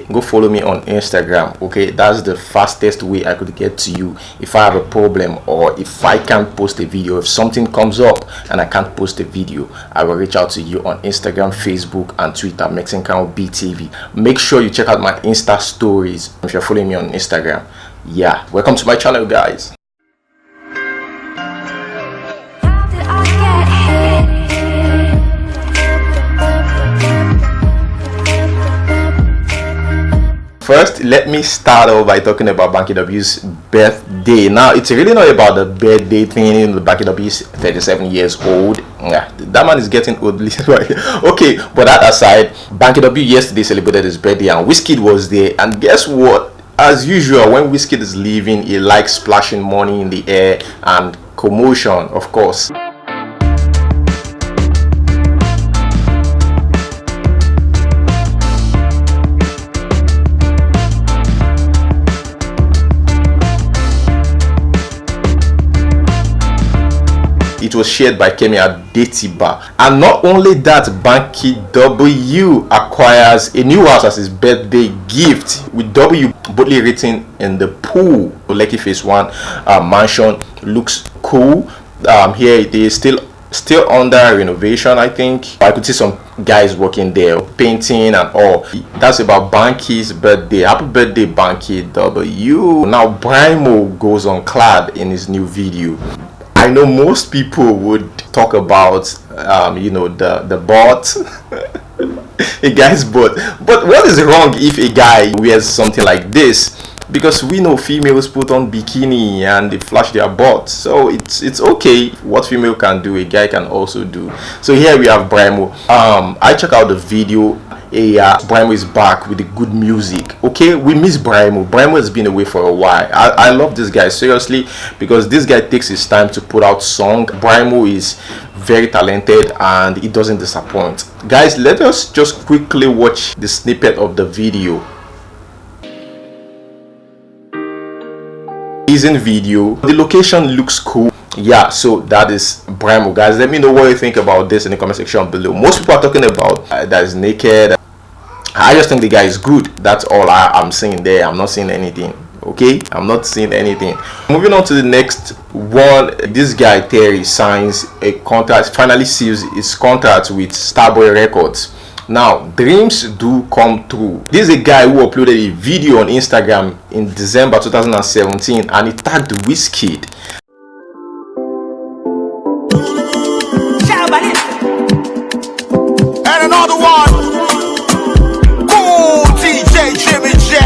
go follow me on Instagram. Okay, that's the fastest way I could get to you if I have a problem, or if I can't post a video. If something comes up and I can't post a video, I will reach out to you on Instagram, Facebook and Twitter, Mexican BTV. Make sure you check out my Insta stories if you're following me on Instagram. Yeah, welcome to my channel, guys. First, let me start off by talking about Banky W's birthday. Now, it's really not about the birthday thing. You know, Banky W is 37 years old. Yeah, that man is getting old. Okay, but that aside, Banky W yesterday celebrated his birthday and Wizkid was there. And guess what? As usual, when Wizkid is leaving, he likes splashing money in the air and commotion, of course. It was shared by Kemi Adetiba. And not only that, Banky W acquires a new house as his birthday gift, with W boldly written in the pool. Lekki Phase 1 mansion looks cool. Here it is, still under renovation. I think I could see some guys working there, painting and all. That's about Banky's birthday. Happy birthday, Banky W. Now Brymo goes on clad in his new video. I know most people would talk about you know, the butt, a guy's butt, but what is wrong if a guy wears something like this? Because we know females put on bikini and they flash their butt, so it's okay. What female can do, a guy can also do. So here we have Brymo. I check out the video. Brymo is back with the good music. Okay, we miss Brymo. Brymo has been away for a while. I love this guy, seriously, because this guy takes his time to put out song. Brymo is very talented and he doesn't disappoint. Guys, let us just quickly watch the snippet of the video. Is in video. The location looks cool. Yeah, so that is Brymo. Guys, let me know what you think about this in the comment section below. Most people are talking about that is naked. I just think the guy is good. That's all I'm seeing there. I'm not seeing anything. Okay, I'm not seeing anything. Moving on to the next one. This guy Terry signs a contract, finally seals his contract with Starboy Records. Now, dreams do come true. This is a guy who uploaded a video on Instagram in December 2017 and he tagged Wizkid. And another one. Cool DJ Jimmy J.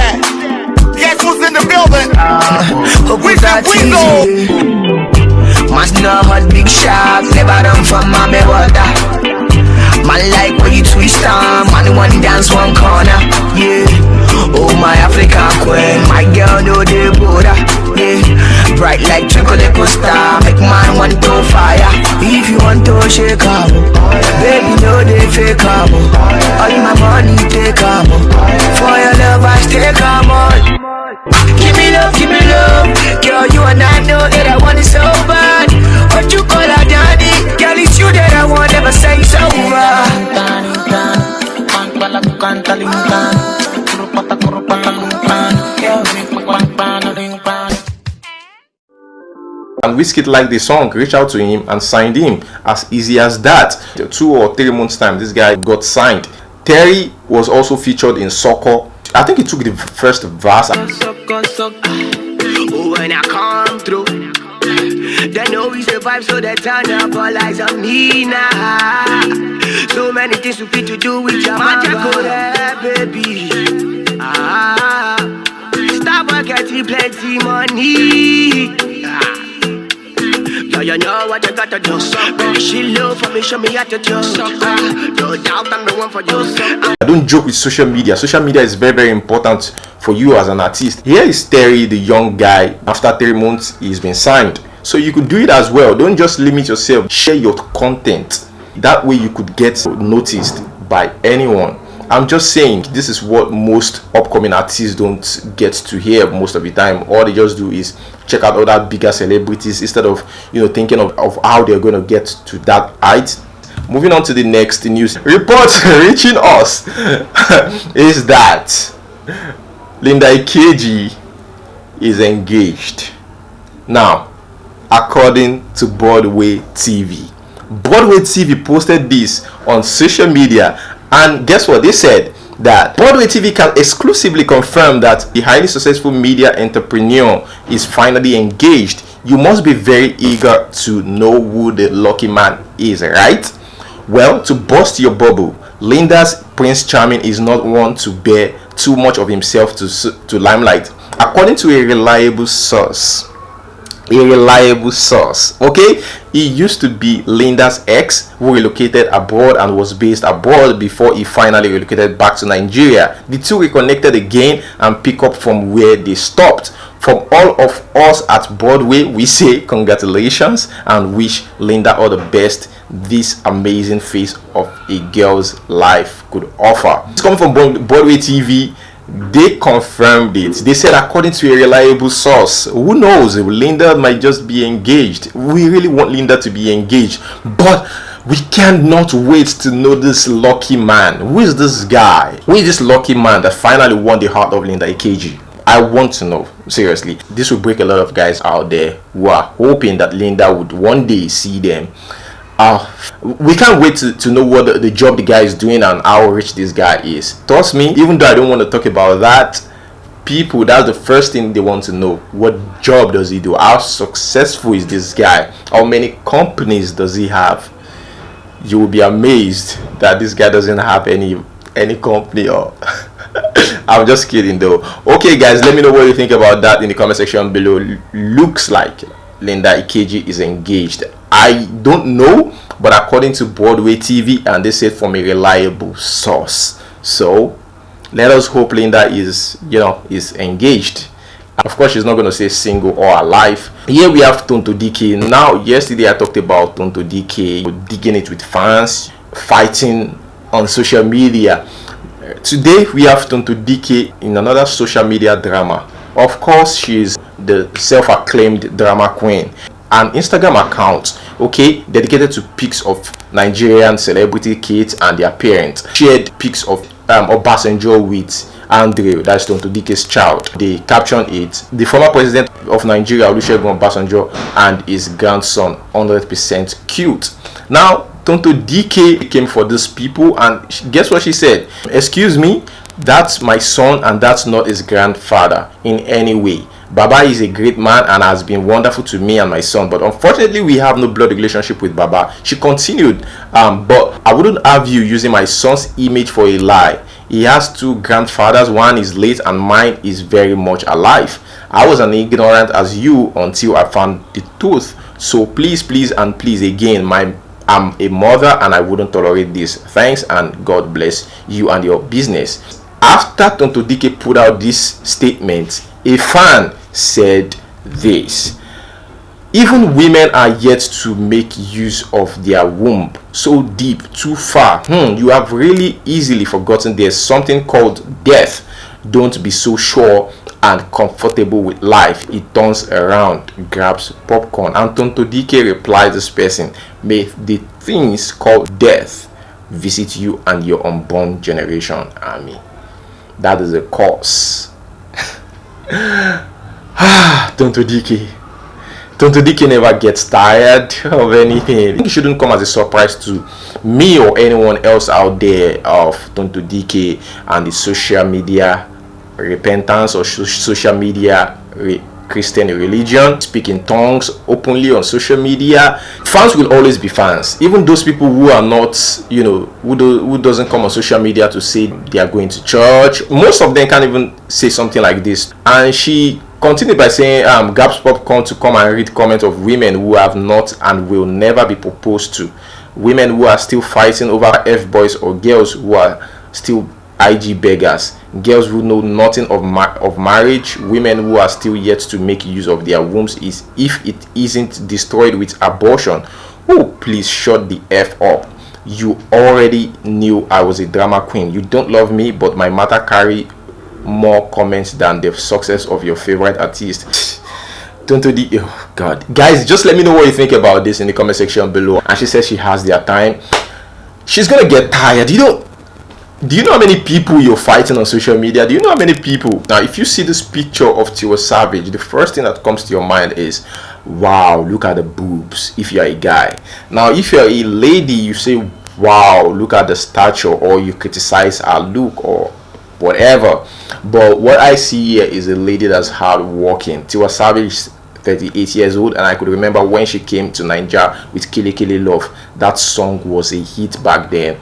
Guess who's in the building? With that must know hot big shark, never run from my water. Man like when you twist on, man one dance one corner. Yeah, oh my African queen, my girl know the border. Yeah, bright like chocolate star, make man want to fire. If you want to shake up, baby know they fake up. All my money take up. For your love I stay calm on. Give me love, girl you and I know that I want it so bad. What you call a daddy, girl it's you that I want, never say it's over. And Wizkid liked the song, reached out to him and signed him. As easy as that. 2 or 3 months time, this guy got signed. Terry was also featured in Soko. I think he took the first verse. When I come through, they know we survive, so they turn up all eyes on me now. So many things we fit to do with your magic, baby. Stop getting plenty money. You know what you gotta do. Baby, she love for me, show me how to do. No doubt I'm the one for you. I don't joke with social media. Social media is very, very important for you as an artist. Here is Terry, the young guy. After 3 months, he's been signed. So you could do it as well. Don't just limit yourself. Share your content. That way you could get noticed by anyone. I'm just saying, this is what most upcoming artists don't get to hear most of the time. All they just do is check out other bigger celebrities instead of, you know, thinking of how they're going to get to that height. Moving on to the next news. Reports reaching us is that Linda Ikeji is engaged. Now, according to Broadway TV. Broadway TV posted this on social media, and guess what? They said that Broadway TV can exclusively confirm that the highly successful media entrepreneur is finally engaged. You must be very eager to know who the lucky man is, right? Well, to burst your bubble, Linda's Prince Charming is not one to bear too much of himself to limelight. According to a reliable source, okay, he used to be Linda's ex who relocated abroad and was based abroad before he finally relocated back to Nigeria. The two reconnected again and pick up from where they stopped. From all of us at Broadway, we say congratulations and wish Linda all the best this amazing phase of a girl's life could offer. It's coming from Broadway TV. They confirmed it. They said, according to a reliable source, who knows, Linda might just be engaged. We really want Linda to be engaged, but we cannot wait to know this lucky man. Who is this guy? Who is this lucky man that finally won the heart of Linda Ikeji? I want to know, seriously. This will break a lot of guys out there who are hoping that Linda would one day see them. We can't wait to know what the job the guy is doing and how rich this guy is. Trust me, even though I don't want to talk about that, people, that's the first thing they want to know. What job does he do? How successful is this guy? How many companies does he have? You will be amazed that this guy doesn't have any company. Or I'm just kidding though. Okay guys, let me know what you think about that in the comment section below. Looks like Linda Ikeji is engaged. I don't know, but according to Broadway TV, and they said from a reliable source. So let us hope Linda is engaged. Of course, she's not going to say single or alive. Here we have Tonto Dike. Now, yesterday I talked about Tonto Dike digging it with fans, fighting on social media. Today we have Tonto Dike in another social media drama. Of course, she's the self-acclaimed drama queen. An Instagram account, okay, dedicated to pics of Nigerian celebrity kids and their parents, shared pics of Obasanjo with Andre, that's Tonto Dike's child. They captioned it, the former president of Nigeria, Olusegun Obasanjo, and his grandson, 100% cute. Now, Tonto Dike came for these people, and guess what she said? Excuse me, that's my son and that's not his grandfather in any way. Baba is a great man and has been wonderful to me and my son, but unfortunately we have no blood relationship with Baba. She continued, but I wouldn't have you using my son's image for a lie. He has two grandfathers, one is late and mine is very much alive. I was an ignorant as you until I found the truth. So please and please again, I'm a mother and I wouldn't tolerate this. Thanks and God bless you and your business. After Tonto Dike put out this statement, a fan said this: even women are yet to make use of their womb so deep, too far. You have really easily forgotten there's something called death. Don't be so sure and comfortable with life. It turns around, grabs popcorn, and Tonto Dike replies this person: may the things called death visit you and your unborn generation. Army. That is a curse. Tonto Dike never gets tired of anything. It shouldn't come as a surprise to me or anyone else out there of Tonto Dike and the social media repentance or social media Christian religion, speaking tongues openly on social media. Fans will always be fans, even those people who are not, who doesn't come on social media to say they are going to church. Most of them can't even say something like this. And she continued by saying, grabs popcorn to come and read comments of women who have not and will never be proposed to, women who are still fighting over F-boys or girls who are still IG beggars, girls who know nothing of marriage, women who are still yet to make use of their wombs is if it isn't destroyed with abortion. Oh, please shut the F up. You already knew I was a drama queen. You don't love me, but my matter carry more comments than the success of your favorite artist. Tonto Dike, oh God. Guys, just let me know what you think about this in the comment section below. And she says she has their time. She's gonna get tired. Do you know how many people you're fighting on social media? Do you know how many people? Now, if you see this picture of Tiwa Savage, the first thing that comes to your mind is, wow, look at the boobs, if you're a guy. Now, if you're a lady, you say, wow, look at the stature, or you criticize her look or whatever. But what I see here is a lady that's hard working. Tiwa Savage is 38 years old, and I could remember when she came to Nigeria with Kili Kili Love. That song was a hit back then.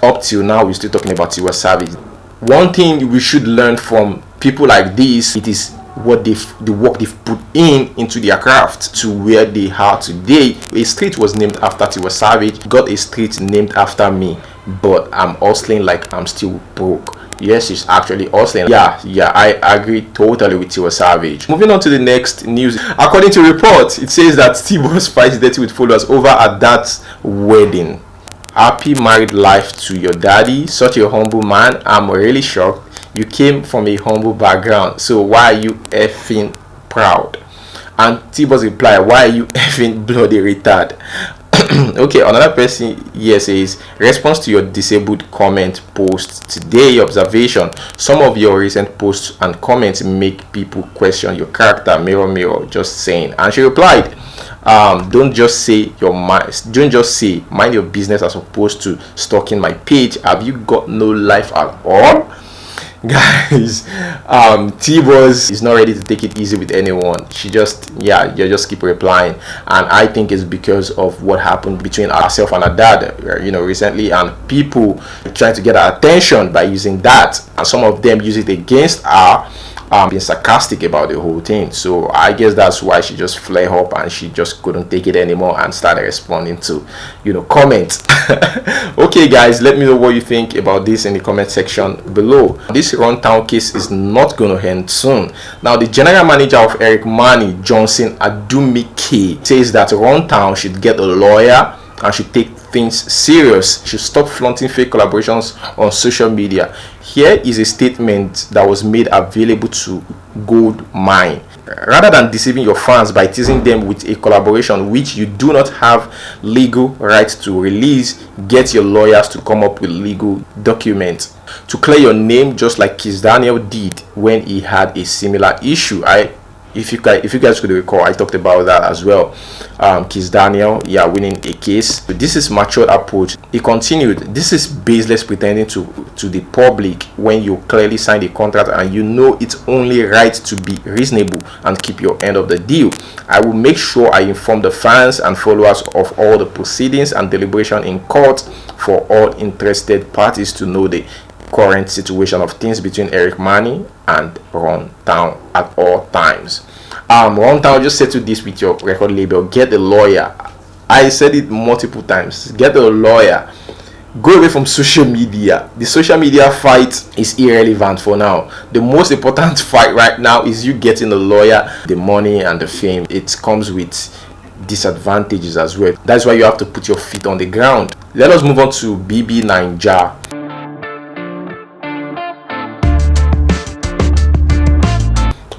Up till now, we're still talking about Tiwa Savage. One thing we should learn from people like this, it is what the work they've put into their craft to where they are today. A street was named after Tiwa Savage, got a street named after me, but I'm hustling like I'm still broke. Yes, she's actually hustling. Yeah, I agree totally with Tiwa Savage. Moving on to the next news. According to reports, it says that Tiwa's fights dirty with followers over her dad's wedding. Happy married life to your daddy, such a humble man. I'm really shocked. You came from a humble background, so why are you effing proud? And Tiwa's reply, why are you effing bloody retard? Okay, another person here says, response to your disabled comment post today, observation, some of your recent posts and comments make people question your character, mirror, just saying. And she replied, don't just say mind your business as opposed to stalking my page. Have you got no life at all? Guys, T-Boss is not ready to take it easy with anyone. She just keep replying, and I think it's because of what happened between herself and her dad, recently, and people trying to get her attention by using that, and some of them use it against her, being sarcastic about the whole thing. So I guess that's why she just flare up, and she just couldn't take it anymore and started responding to comments. Okay guys, let me know what you think about this in the comment section below. This Runtown case is not going to end soon. Now, the general manager of Eric Mani, Johnson Adumike, says that Runtown should get a lawyer and should take things serious, should stop flaunting fake collaborations on social media. Here is a statement that was made available to Gold Mine. Rather than deceiving your fans by teasing them with a collaboration which you do not have legal rights to release, get your lawyers to come up with legal documents to clear your name, just like Kiss Daniel did when he had a similar issue. If you guys could recall, I talked about that as well. Kiss Daniel, winning a case. This is matured approach. He continued, this is baseless pretending to the public when you clearly signed a contract and you know it's only right to be reasonable and keep your end of the deal. I will make sure I inform the fans and followers of all the proceedings and deliberation in court for all interested parties to know the current situation of things between Eric Mani and Runtown at all times. Runtown, just settle this with your record label. Get a lawyer. I said it multiple times. Get a lawyer. Go away from social media. The social media fight is irrelevant for now. The most important fight right now is you getting a lawyer. The money and the fame, it comes with disadvantages as well. That's why you have to put your feet on the ground. Let us move on to BB Naija.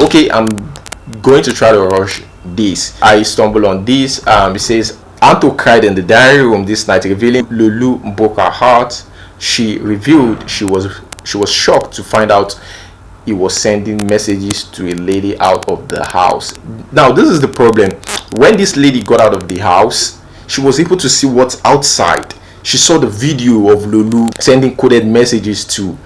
Okay, I'm going to try to rush this. I stumbled on this. It says, Anto cried in the diary room this night, revealing Lulu broke her heart. She revealed she was shocked to find out he was sending messages to a lady out of the house. Now, this is the problem. When this lady got out of the house, she was able to see what's outside. She saw the video of Lulu sending coded messages to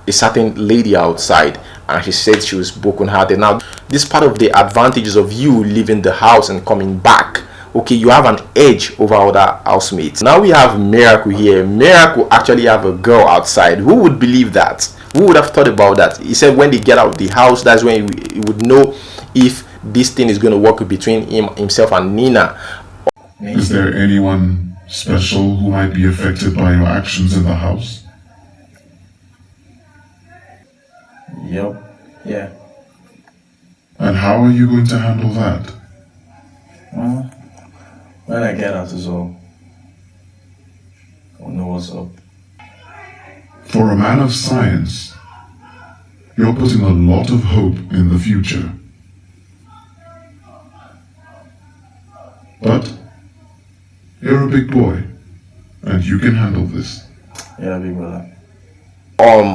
a certain lady outside, and she said she was broken-hearted. Now, this part of the advantages of you leaving the house and coming back. Okay, you have an edge over other housemates. Now we have Miracle here. Miracle actually have a girl outside. Who would believe that? Who would have thought about that? He said when they get out of the house, that's when he would know if this thing is going to work between himself and Nina. Is there anyone special who might be affected by your actions in the house? Yep. Yeah. And how are you going to handle that? When I get out is all. I'll know what's up. For a man of science, You're putting a lot of hope in the future. But you're a big boy, and you can handle this. Yeah, big brother.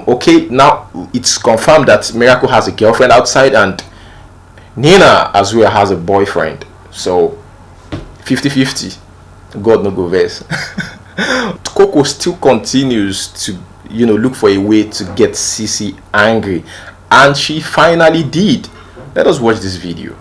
Okay, now it's confirmed that Miracle has a girlfriend outside and Nina as well has a boyfriend. So 50-50. God no go verse. Coco still continues to look for a way to get Cece angry, and she finally did. Let us watch this video.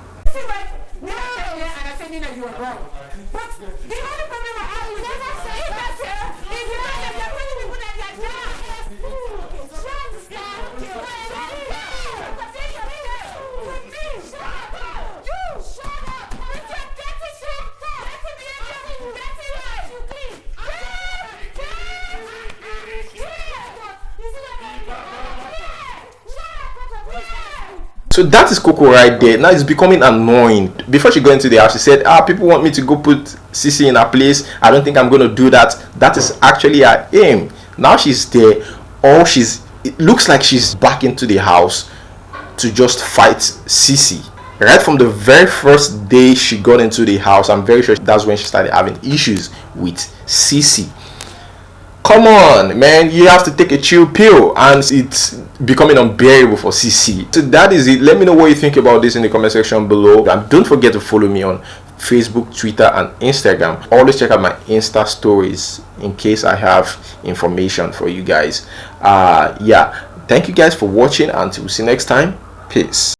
So that is Coco right there. Now it's becoming annoying. Before she got into the house, she said, people want me to go put Cece in her place. I don't think I'm going to do that. That is actually her aim. Now she's there. It looks like she's back into the house to just fight Cece. Right from the very first day she got into the house, I'm very sure that's when she started having issues with Cece. Come on, man, you have to take a chill pill, and it's becoming unbearable for Cece. So that is it. Let me know what you think about this in the comment section below, and don't forget to follow me on Facebook, Twitter, and Instagram. Always check out my Insta stories in case I have information for you guys. Yeah, thank you guys for watching. Until we see you next time, peace.